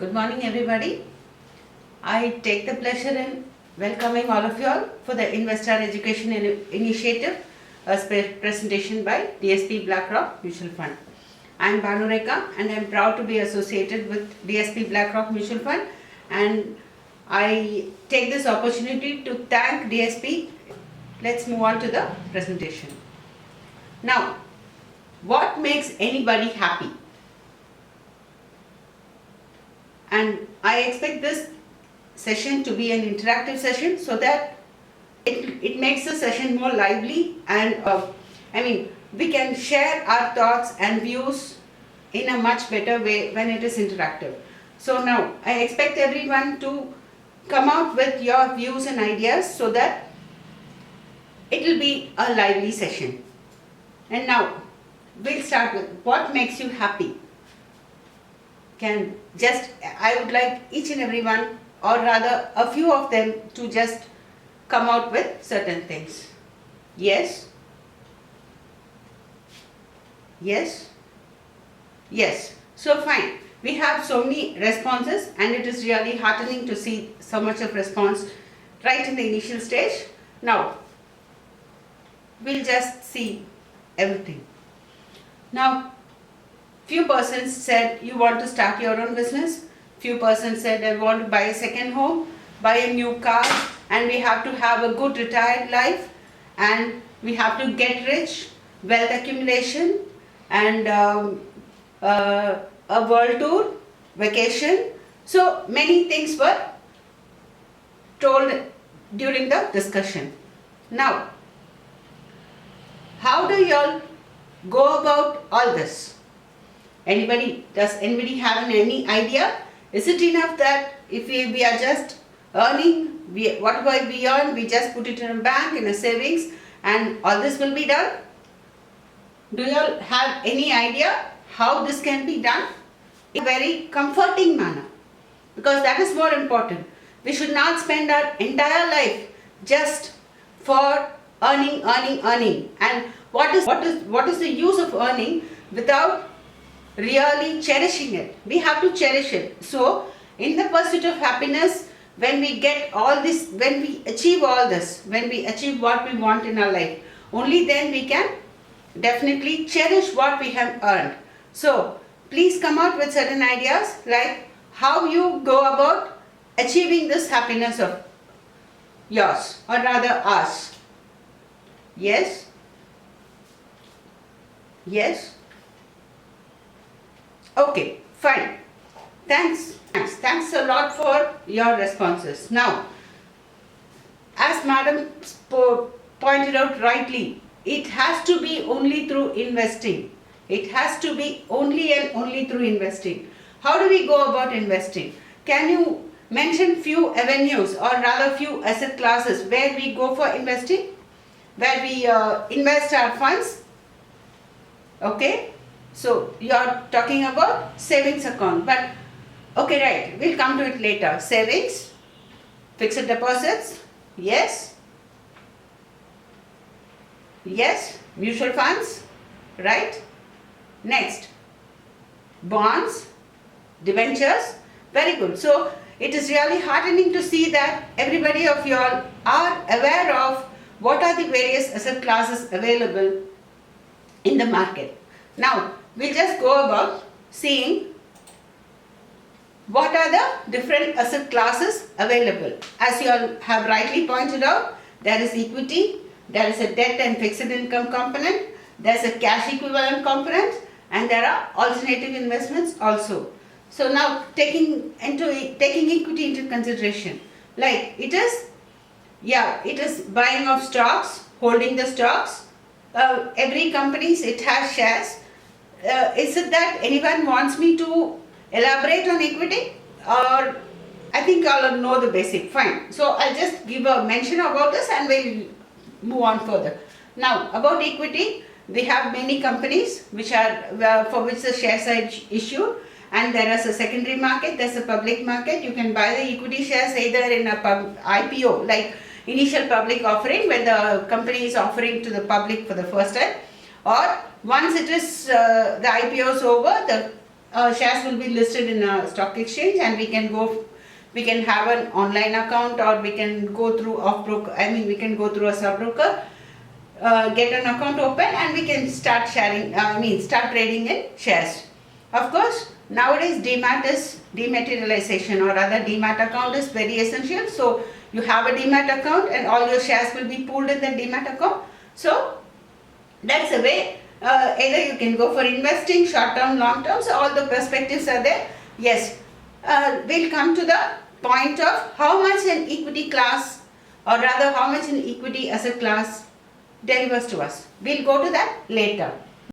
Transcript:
Good morning, everybody. I take the pleasure in welcoming all of you all for the Investor Education Initiative, a presentation by DSP BlackRock Mutual Fund. I am Bhanureka and I am proud to be associated with DSP BlackRock Mutual Fund, and I take this opportunity to thank DSP. Let's move on to the presentation. Now, what makes anybody happy? And I expect this session to be an interactive session so that it makes the session more lively, and we can share our thoughts and views in a much better way when it is interactive. So now I expect everyone to come out with your views and ideas so that it will be a lively session. And now we'll start with what makes you happy. I would like each and everyone, or rather a few of them, to just come out with certain things. Yes? Yes? Yes. So fine. We have so many responses and it is really heartening to see so much of response right in the initial stage. Now, we'll just see everything. Now, few persons said you want to start your own business. Few persons said I want to buy a second home, buy a new car, and we have to have a good retired life, and we have to get rich, wealth accumulation, and a world tour, vacation. So many things were told during the discussion. Now, how do you all go about all this? Does anybody have any idea? Is it enough that if we are just earning, whatever we earn, we just put it in a bank, in a savings, and all this will be done? Do you all have any idea how this can be done? In a very comforting manner, because that is more important. We should not spend our entire life just for earning. And what is the use of earning without really cherishing it? We have to cherish it. So in the pursuit of happiness, when we get all this, when we achieve all this, when we achieve what we want in our life, only then we can definitely cherish what we have earned. So please come out with certain ideas, like how you go about achieving this happiness of yours, or rather ours. Yes? Yes? Okay, fine. Thanks a lot for your responses. Now, as Madam pointed out rightly, it has to be only through investing. It has to be only and only through investing. How do we go about investing? Can you mention few avenues, or rather few asset classes where we go for investing? Where we invest our funds? Okay? So you are talking about savings account, but okay, right, we'll come to it later. Savings, fixed deposits, yes, mutual funds, right? Next, bonds, debentures, very good. So it is really heartening to see that everybody of you all are aware of what are the various asset classes available in the market. Now, we'll just go about seeing what are the different asset classes available. As you all have rightly pointed out, there is equity, there is a debt and fixed income component, there is a cash equivalent component, and there are alternative investments also. So now taking equity into consideration, like it is buying of stocks, holding the stocks. Every company, it has shares. Is it that anyone wants me to elaborate on equity, or I think I'll know the basic? Fine. So I'll just give a mention about this and we'll move on further. Now about equity, we have many companies which are for which the shares are issued, and there is a secondary market, there's a public market. You can buy the equity shares either in a IPO, like initial public offering, when the company is offering to the public for the first time, or once it is the IPO is over, the shares will be listed in a stock exchange, and we can have an online account, or we can go through we can go through a sub-broker, get an account open, and we can start start trading in shares. Of course, nowadays dematerialization, or rather demat account is very essential. So you have a demat account and all your shares will be pooled in the demat account. So that's a way. Either you can go for investing, short term, long term, so all the perspectives are there. Yes, we'll come to the point of how much an equity class, or rather how much an equity asset class delivers to us. We'll go to that later.